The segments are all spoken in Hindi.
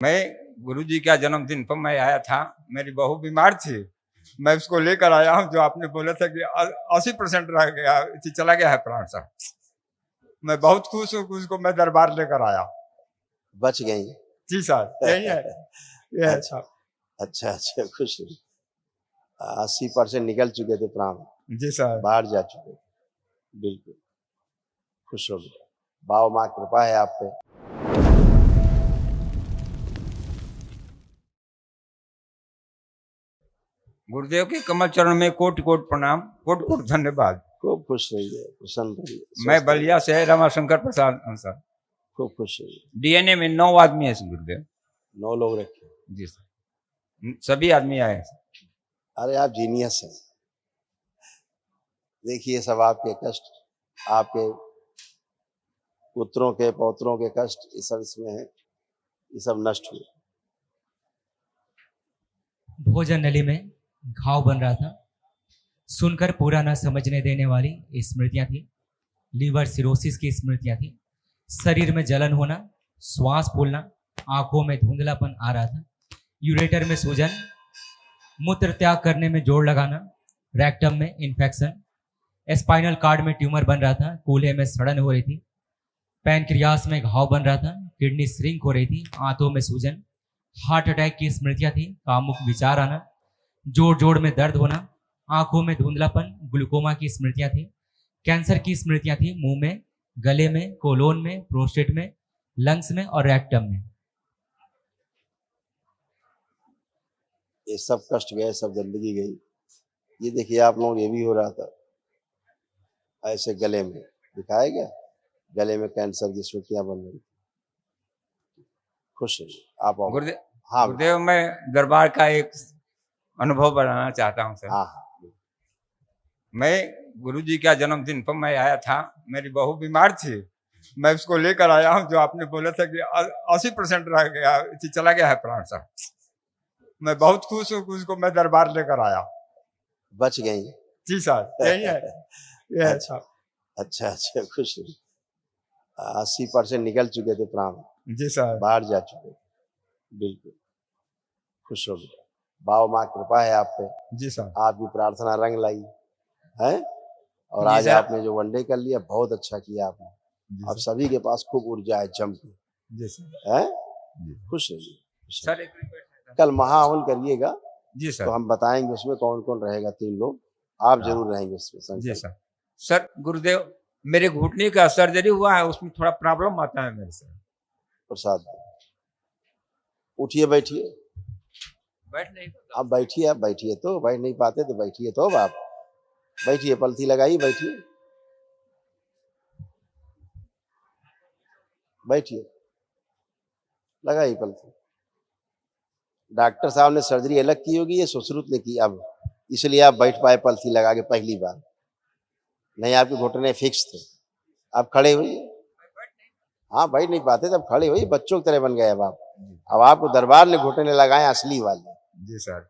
मैं गुरुजी का जन्मदिन पर मैं आया था। मेरी बहू बीमार थी, मैं उसको लेकर आया हूँ। जो आपने बोला था कि 80% रह गया, चला गया है प्राण साहब। मैं बहुत खुश हूँ कि उसको मैं दरबार लेकर आया। बच गई। जी सर, यही है, ये है साहब। अच्छा अच्छा, खुश 80% निकल चुके थे प्राण, जी सर। बाहर जा चुके। बिल्कुल खुश हो बेटा, बाबा माँ कृपा है आप पे। गुरुदेव के कमल चरण में कोटि कोटि प्रणाम, कोटि कोटि धन्यवाद। खूब खुश रहिए, प्रसन्न रहिए, मैं स्वस्थ रहिए। बलिया से रमाशंकर प्रसाद सर। खूब खुश रहिए। डीएनए में 9 आदमी है गुरुदेव। 9 लोग रखे। जी सर, सभी आदमी आए। अरे आप जीनियस हैं। देखिए सब आपके कष्ट, आपके पुत्रों के पौत्रों के कष्ट, ये सब इसमें है, ये सब नष्ट हुए। भोजन नली में घाव बन रहा था। सुनकर पूरा न समझने देने वाली स्मृतियां थी। लीवर सिरोसिस की स्मृतियां थी। शरीर में जलन होना, श्वास फूलना, आंखों में धुंधलापन आ रहा था। यूरेटर में सूजन, मूत्र त्याग करने में जोर लगाना, रेक्टम में इन्फेक्शन, स्पाइनल कार्ड में ट्यूमर बन रहा था, कूल्हे में सड़न हो रही थी, पैनक्रियास में घाव बन रहा था, किडनी श्रिंक हो रही थी, आंतों में सूजन, हार्ट अटैक की स्मृतियां थी, कामुक विचार आना, जोड़ जोड़ में दर्द होना, आंखों में धुंधलापन, ग्लूकोमा की स्मृतियां थी, कैंसर की स्मृतियां थी, मुंह में, गले में, कोलोन में, प्रोस्टेट में, लंग्स में और रेक्टम में। ये सब कष्ट गए, सब गंदगी गई। ये देखिए आप लोग, ये भी हो रहा था ऐसे गले में, दिखाया गया गले में कैंसर की स्मृतियां बन रही। खुश है आप। गुरुदेव, हाँ गुरुदेव मैं दरबार का एक अनुभव बनाना चाहता हूँ सर। हाँ। मैं गुरुजी का जन्मदिन पर मैं आया था। मेरी बहू बीमार थी, मैं उसको लेकर आया हूँ। जो आपने बोला था कि 80% रह गया, चला गया है प्राण साहब। मैं बहुत खुश हूँ कि उसको मैं दरबार लेकर आया। बच गई। जी सर, यही है, ये है साहब। अच्छा अच्छा, खुश 80% निकल चुके थे प्राण, जी सर। बाहर जा चुके। बिल्कुल खुश हो बेटा, बाबा माँ कृपा है आप पे। जी सर। आपकी प्रार्थना रंग लाई है, और जी आज सर। आपने जो वनडे कर लिया, बहुत अच्छा किया आपने। अब सभी के पास खूब ऊर्जा है, जम के। जी सर। है, खुश रहिए सर एक रिक्वेस्ट है। कल महाहवन करिएगा। जी सर। तो हम बताएंगे उसमें कौन कौन रहेगा। 3 लोग आप जरूर रहेंगे उसमें। जी सर। सर गुरुदेव, मेरे घुटने का सर्जरी हुआ है, उसमें थोड़ा प्रॉब्लम आता है मेरे से। प्रसाद उठिए, बैठिए। बैठ नहीं पाता। आप बैठिए, आप बैठिए तो, बैठ नहीं पाते तो बैठिए तो। अब आप बैठिए, पलथी लगाइए, बैठिए बैठिए, लगाइए पलथी। डॉक्टर साहब ने सर्जरी अलग की होगी, ये सुश्रुत ने की अब, इसलिए आप बैठ पाए पलथी लगा के पहली बार। नहीं आपके घुटने फिक्स थे। आप खड़े हुई। हाँ बैठ नहीं पाते तब खड़े हुई, बच्चों की तरह बन गए। अब आपको दरबार ने घुटने लगाए असली वाले। जी सर।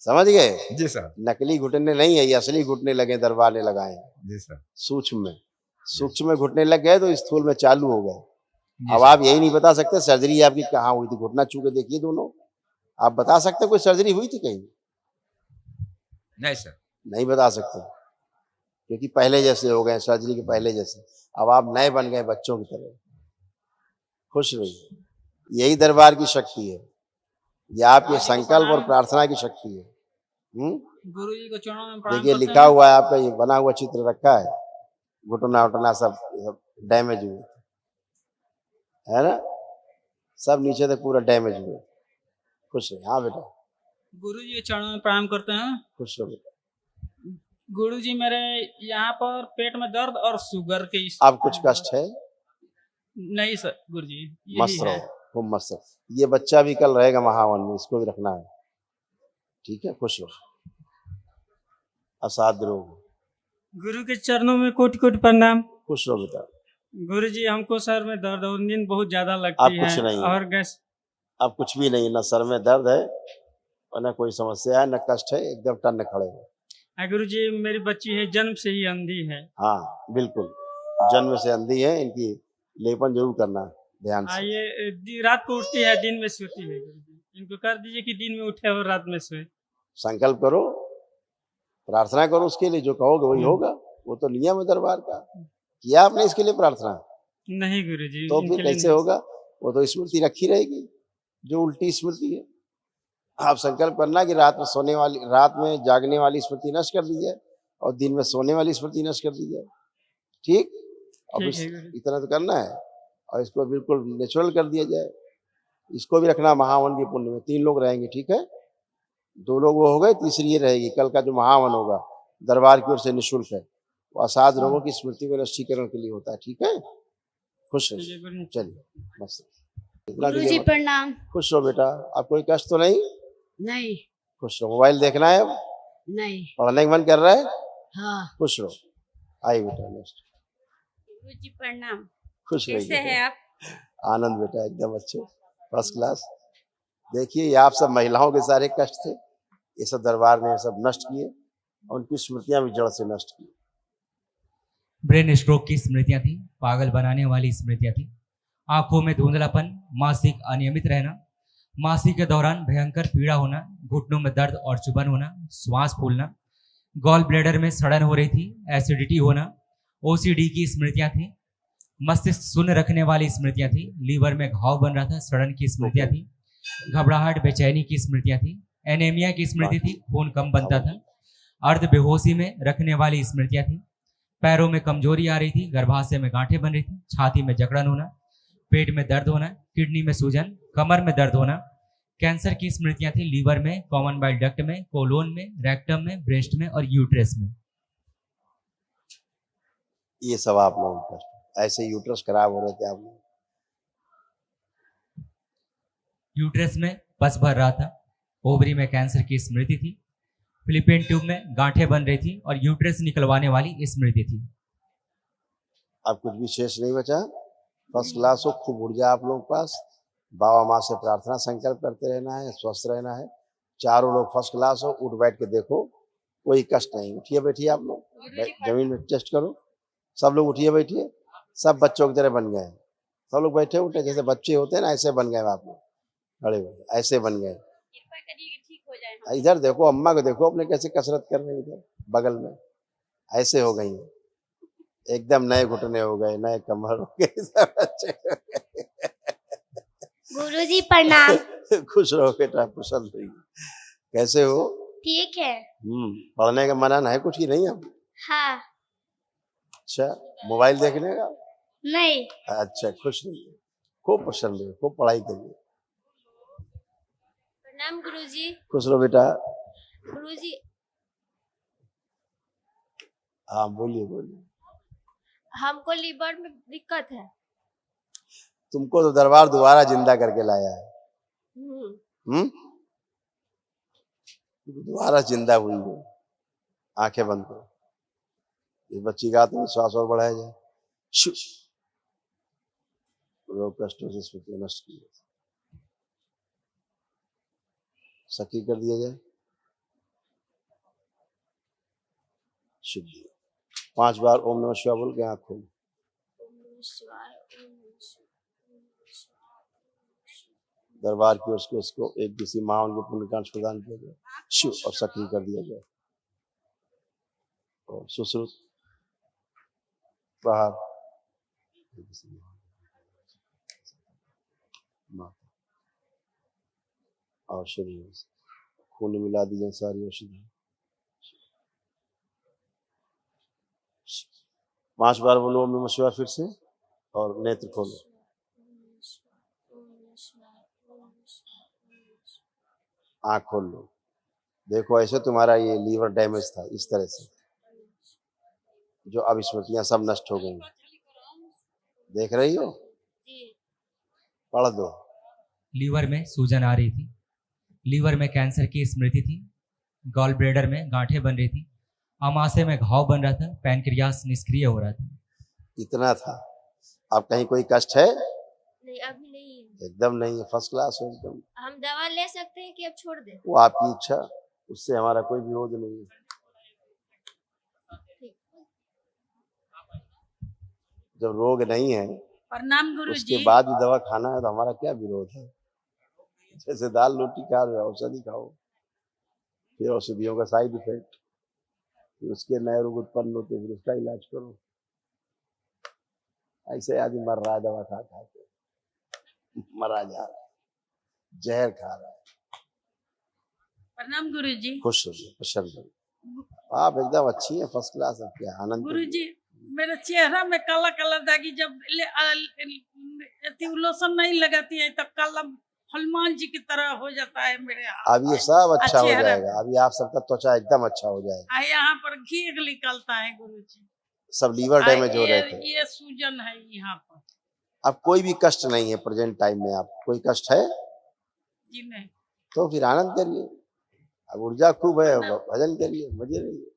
समझ गए। जी सर। नकली घुटने नहीं है, ये असली घुटने लगे, दरबार ने लगाए। जी सर। सूक्ष्म में घुटने लग गए तो स्थूल में चालू हो गए। अब आप यही नहीं बता सकते सर्जरी आपकी कहाँ हुई थी। घुटना छू के देखिए दोनों। आप बता सकते कोई सर्जरी हुई थी कहीं? नहीं सर, नहीं बता सकते, क्योंकि पहले जैसे हो गए, सर्जरी के पहले जैसे। अब आप नए बन गए बच्चों की तरह। खुश रहिए, यही दरबार की शक्ति है, ये आपके संकल्प और प्रार्थना की शक्ति है। गुरु जी को चरणों में प्रणाम देखिए करते लिखा हैं। हुआ है, आपका ये बना हुआ चित्र रखा है। घुटना उटना सब डैमेज हुए है ना, सब नीचे तक पूरा डैमेज हुए। खुश है। हाँ बेटा, गुरु जी के चरणों में प्रणाम करते हैं। खुश हो बेटा। गुरु जी मेरे यहाँ पर पेट में दर्द और शुगर की अब कुछ कष्ट है? नहीं सर गुरु जी, मस्त रहो, खूब मस्त रहो। ये बच्चा भी कल रहेगा महावन में, इसको भी रखना है, ठीक है। खुश रहो, असाध्य रहो। गुरु के चरणों में कोटि कोटि प्रणाम। खुश रहो बेटा। गुरु जी हमको सर में दर्द और नींद बहुत ज्यादा अब लगती कुछ है नहीं, और गैस। अब कुछ भी नहीं, ना सर में दर्द है और ना कोई समस्या है, ना कष्ट है, एकदम टन खड़े हो। गुरु जी मेरी बच्ची है, जन्म से ही अंधी है। हाँ बिल्कुल, जन्म से अंधी है, इनकी लेपन जरूर करना है। ध्यान हाँ से। ये रात को उठती है, दिन में सोती है गुरुजी। इनको कर दीजिए कि दिन में उठे और रात में सोए। संकल्प करो, प्रार्थना करो उसके लिए, जो कहोगे वही होगा। वो तो नियम है दरबार का। किया आपने इसके लिए प्रार्थना? नहीं गुरुजी, तो इनके फिर लिए कैसे नहीं। होगा? वो तो स्मृति रखी रहेगी, जो उल्टी स्मृति है। आप संकल्प करना कि रात में जागने वाली स्मृति नष्ट कर दी जाए और दिन में सोने वाली स्मृति नष्ट कर दी जाए। ठीक? और ठीक फिर है गुरुजी। इतना तो करना है और इसको बिल्कुल नेचुरल कर दिया जाए। इसको भी रखना महावन की पुण्य में। 3 लोग रहेंगे, ठीक है? 2 लोग वो हो गए, तीसरी ये रहेगी। कल का जो महावन होगा दरबार की ओर से निःशुल्क है, वो असाध रोगों की स्मृति को नष्टीकरण के लिए होता है। ठीक है? खुश ठीक है रहिए। गुरुजी। चलिए, मस्त। इतना गुरु कीजिए जी मत। प्रणाम। खुश रहो बेटा। आप कोई कष्ट तो नहीं? नहीं। खुश रहो। मोबाइल देखना है अब? नहीं। पढ़ने का मन कर रहा है? हाँ। खुश रहो। आइए बेटा, नेक्स्ट। गुरु जी प्रणाम। खुश कैसे रहिए। हैं आप? आनंद बेटा, एकदम अच्छे, फर्स्ट क्लास। देखिए, ये आप सब महिलाओं के सारे कष्ट थे, ये सब दरबार ने सब नष्ट किए और उनकी स्मृतियां भी जड़ से नष्ट की। ब्रेन स्ट्रोक की स्मृतियां थी, पागल बनाने वाली स्मृतियां थी, आंखों में धुंधलापन, मासिक अनियमित रहना, मासिक के दौरान भयंकर पीड़ा होना, घुटनों में दर्द और चुभन होना, श्वास फूलना, गॉल ब्लैडर में सड़न हो रही थी, एसिडिटी होना, ओसीडी की स्मृतियां थी, मस्तिष्क शून्य रखने वाली स्मृतियां थी, लीवर में घाव बन रहा था, सड़न की स्मृतियां थी, घबराहट बेचैनी की स्मृतियां थी, एनीमिया की स्मृति थी, खून कम बनता था, अर्ध बेहोशी में रखने वाली स्मृतियां थी, पैरों में कमजोरी आ रही थी, गर्भाशय में गांठें बन रही थी, छाती में जकड़न होना, पेट में दर्द होना, किडनी में सूजन, कमर में दर्द होना, कैंसर की स्मृतियां थी, लीवर में, कॉमन बाइल डक्ट में, कोलोन में, रेक्टम में, ब्रेस्ट में और यूट्रस में। ये सब आप लोगों का ऐसे यूट्रस खराब हो रहे थे आप लोग। यूट्रस में पस भर रहा था, ओवरी में कैंसर की स्मृति थी, फिलिपिन ट्यूब में गांठें बन रही थी और यूट्रस निकलवाने वाली स्मृति थी। अब कुछ भी शेष नहीं बचा। फर्स्ट क्लास हो, खूब ऊर्जा आप लोगों के पास। बाबा माँ से प्रार्थना संकल्प करते रहना है, स्वस्थ रहना है। चारों लोग फर्स्ट क्लास हो, उठ बैठ के देखो, कोई कष्ट नहीं। उठिए बैठिए आप लोग, जमीन में टेस्ट करो। सब लोग उठिए बैठिए, सब बच्चों की तरह बन गए। सब लोग बैठे उठे जैसे बच्चे होते हैं ना, ऐसे बन गए आप लोग। खड़े हुए ऐसे बन गए। कृपा करिए कि ठीक हो जाए। इधर देखो, अम्मा को देखो अपने कैसे कसरत कर रहे हैं, इधर बगल में ऐसे हो गई हैं। एकदम नए घुटने हो गए, नए कमर हो गए, सब अच्छे हो गए। गुरु जी प्रणाम। खुश रहो बेटा, प्रसन्न रहिए। कैसे हो? ठीक है। पढ़ने का मनन है कुछ ही नहीं अब? हाँ। अच्छा, मोबाइल देखने का? नहीं। अच्छा, खुश रहिए, खूब प्रसन्न रहिए, खूब पढ़ाई करिए। प्रणाम गुरु जी। खुश रहो बेटा। गुरु जी हाँ, बोलिए बोलिए। हमको लीवर में दिक्कत है। तुमको तो दरबार दोबारा जिंदा करके लाया है। दोबारा जिंदा हुई हो। आंखें बंद करो। इस बच्ची का आत्मविश्वास और बढ़ाया जाए। शु रोग कष्टों से स्मृति नष्ट की जाए, सक्रिय कर दिया जाए। शुद्धि 5 बार ओम नमः शिवाय बोल के आँख खोलो। दरबार की ओर से उसको एक किसी महान को पुण्यकांश प्रदान किया जाए, शिव और सक्रिय कर दिया जाए। और सुश्रुत प्रहार और शरीर खून मिला दी जाए सारी औषधि। 5 बार बोलो ओम नमः शिवाय फिर से और नेत्र खोलो। आँख खोल लो। देखो ऐसे तुम्हारा ये लीवर डैमेज था, इस तरह से जो अब स्मृतियां सब नष्ट हो गई। देख रही हो? पढ़ दो। लीवर में सूजन आ रही थी, लीवर में कैंसर की स्मृति थी, गॉल ब्लैडर में गांठें बन रही थी, आमाशय में घाव बन रहा था, पैनक्रियास निष्क्रिय हो रहा था। इतना था। अब कहीं कोई कष्ट है? नहीं, अभी नहीं है। एकदम नहीं है, फर्स्ट क्लास हो एकदम। हम दवा ले सकते हैं कि अब छोड़ दें? वो आपकी इच्छा, उससे हमारा कोई विरोध नहीं है। जब रोग नहीं है प्रणाम गुरु उसके जी। बाद भी दवा खाना है तो हमारा क्या विरोध है। जैसे दाल रोटी खा रहे हो औषधि खाओ, फिर औषधियों का साइड इफेक्ट, फिर उसके नए रोग उत्पन्न होते, फिर उसका इलाज करो। ऐसे आदमी मर रहा है दवा खा खा के, मरा जा रहा है, जहर खा रहा है। प्रणाम गुरु जी। खुश हो जाओ, प्रसन्न हो। आप एकदम अच्छी है, फर्स्ट क्लास है, क्या आनंद। गुरु जी मेरे चेहरा में काला काला दागी, जब लोशन नहीं लगाती है तब काला हनुमान जी की तरह हो जाता है मेरे हाथ। अब ये सब अच्छा हो चेहरा जाएगा, अभी आप सबका त्वचा एकदम अच्छा हो जाएगा। यहाँ पर घी निकलता है गुरु जी। सब लीवर डैमेज हो रहे थे। ये सूजन है यहाँ पर। अब कोई भी कष्ट नहीं है प्रेजेंट टाइम में। आप कोई कष्ट है जी नहीं। तो फिर आनंद करिए। अब ऊर्जा खूब है, भजन करिए, मजे रहिए।